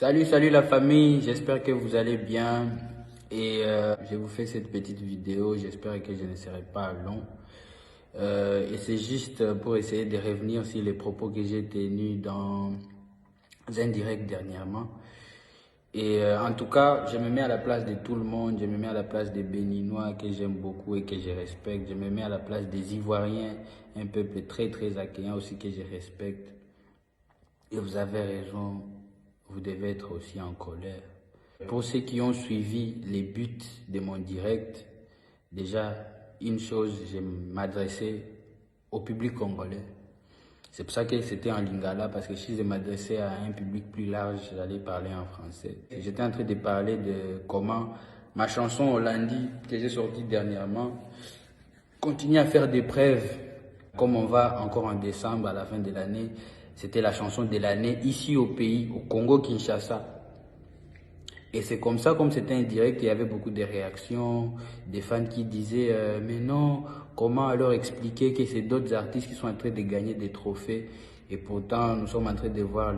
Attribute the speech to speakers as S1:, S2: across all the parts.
S1: Salut la famille, j'espère que vous allez bien et je vous fais cette petite vidéo, j'espère que je ne serai pas long. Et c'est juste pour essayer de revenir sur les propos que j'ai tenus dans un direct dernièrement. Et en tout cas, je me mets à la place de tout le monde, je me mets à la place des Béninois que j'aime beaucoup et que je respecte, je me mets à la place des Ivoiriens, un peuple très accueillant aussi que je respecte. Et vous avez raison, vous devez être aussi en colère. Pour ceux qui ont suivi les buts de mon direct, déjà, une chose, je m'adressais au public congolais. C'est pour ça que c'était en lingala, parce que si je m'adressais à un public plus large, j'allais parler en français. J'étais en train de parler de comment ma chanson Hollandi, que j'ai sortie dernièrement, continue à faire des preuves. Comme on va encore en décembre, à la fin de l'année, c'était la chanson de l'année ici au pays, au Congo-Kinshasa. Et c'est comme ça, comme c'était un direct, il y avait beaucoup de réactions, des fans qui disaient mais non, comment alors expliquer que c'est d'autres artistes qui sont en train de gagner des trophées et pourtant nous sommes en train de voir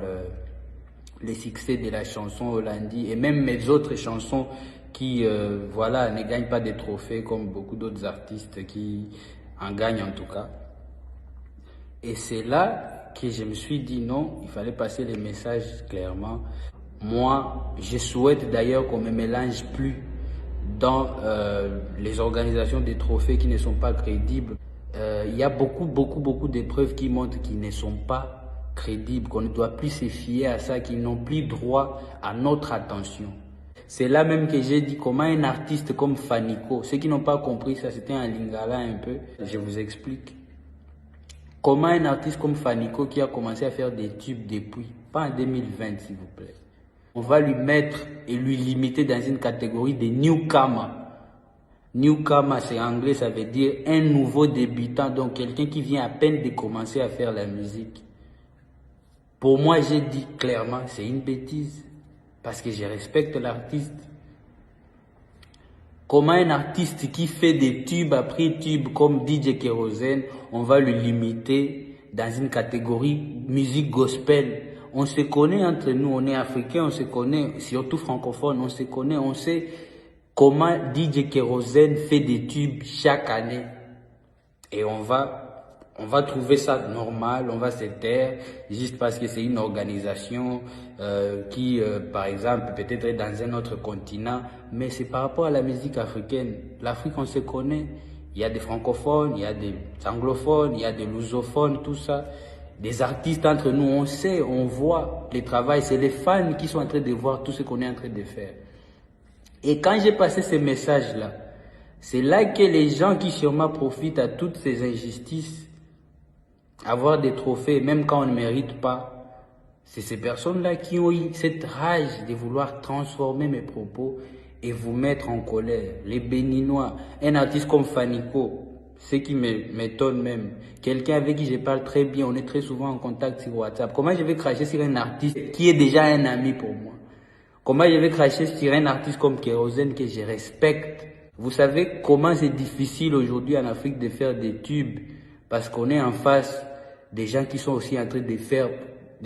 S1: le succès de la chanson Hollandi et même mes autres chansons qui voilà, ne gagnent pas des trophées comme beaucoup d'autres artistes qui en gagnent en tout cas. Et c'est là que je me suis dit non, il fallait passer les messages clairement. Moi, je souhaite d'ailleurs qu'on ne me mélange plus dans les organisations des trophées qui ne sont pas crédibles. Il y a beaucoup d'épreuves qui montrent qu'ils ne sont pas crédibles, qu'on ne doit plus se fier à ça, qu'ils n'ont plus droit à notre attention. C'est là même que j'ai dit comment un artiste comme Fanico, ceux qui n'ont pas compris ça, c'était un lingala un peu, je vous explique. Comment un artiste comme Fanico qui a commencé à faire des tubes depuis, pas en 2020 s'il vous plaît, on va lui mettre et lui limiter dans une catégorie de newcomer. Newcomer, c'est anglais, ça veut dire un nouveau débutant, donc quelqu'un qui vient à peine de commencer à faire la musique. Pour moi, j'ai dit clairement, c'est une bêtise, parce que je respecte l'artiste. Comment un artiste qui fait des tubes après tubes comme DJ Kérosène, on va le limiter dans une catégorie musique gospel. On se connaît entre nous, on est africains, on se connaît, surtout francophones, on se connaît, on sait comment DJ Kérosène fait des tubes chaque année. Et on va trouver ça normal, on va se taire, juste parce que c'est une organisation qui, par exemple, peut-être est dans un autre continent, mais c'est par rapport à la musique africaine. L'Afrique, on se connaît, il y a des francophones, il y a des anglophones, il y a des lusophones, tout ça. Des artistes entre nous, on sait, on voit les travails, c'est les fans qui sont en train de voir tout ce qu'on est en train de faire. Et quand j'ai passé ces messages-là, c'est là que les gens qui sûrement profitent à toutes ces injustices, avoir des trophées, même quand on ne mérite pas, c'est ces personnes-là qui ont eu cette rage de vouloir transformer mes propos et vous mettre en colère. Les Béninois, un artiste comme Fanico, ce qui m'étonne même, quelqu'un avec qui je parle très bien, on est très souvent en contact sur WhatsApp. Comment je vais cracher sur un artiste qui est déjà un ami pour moi? Comment je vais cracher sur un artiste comme Kérosène que je respecte? Vous savez comment c'est difficile aujourd'hui en Afrique de faire des tubes parce qu'on est en face des gens qui sont aussi en train de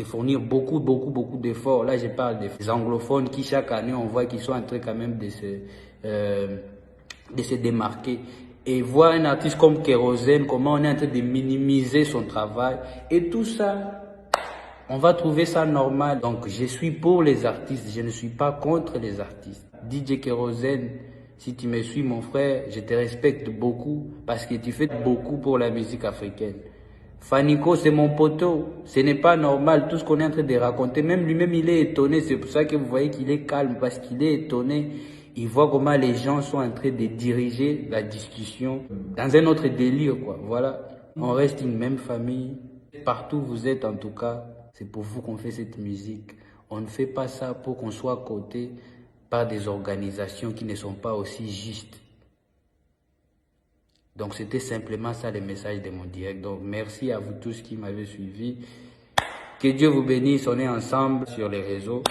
S1: fournir beaucoup d'efforts. Là, je parle des anglophones qui chaque année on voit qu'ils sont en train quand même de se démarquer. Et voir un artiste comme Kérosène, comment on est en train de minimiser son travail et tout ça, on va trouver ça normal. Donc je suis pour les artistes, je ne suis pas contre les artistes. DJ Kérosène, si tu me suis mon frère, je te respecte beaucoup parce que tu fais beaucoup pour la musique africaine. Fanico, c'est mon poteau. Ce n'est pas normal tout ce qu'on est en train de raconter. Même lui-même, il est étonné. C'est pour ça que vous voyez qu'il est calme parce qu'il est étonné. Il voit comment les gens sont en train de diriger la discussion dans un autre délire, quoi. Voilà. On reste une même famille. Partout où vous êtes, en tout cas, c'est pour vous qu'on fait cette musique. On ne fait pas ça pour qu'on soit coté par des organisations qui ne sont pas aussi justes. Donc c'était simplement ça le message de mon direct. Donc merci à vous tous qui m'avez suivi. Que Dieu vous bénisse, on est ensemble sur les réseaux.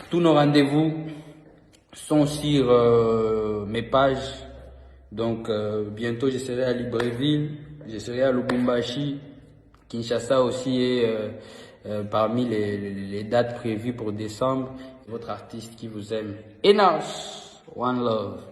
S1: Tous nos rendez-vous sont sur mes pages. Donc bientôt je serai à Libreville, je serai à Lubumbashi, Kinshasa aussi et parmi les dates prévues pour décembre. Votre artiste qui vous aime. Enos, one love.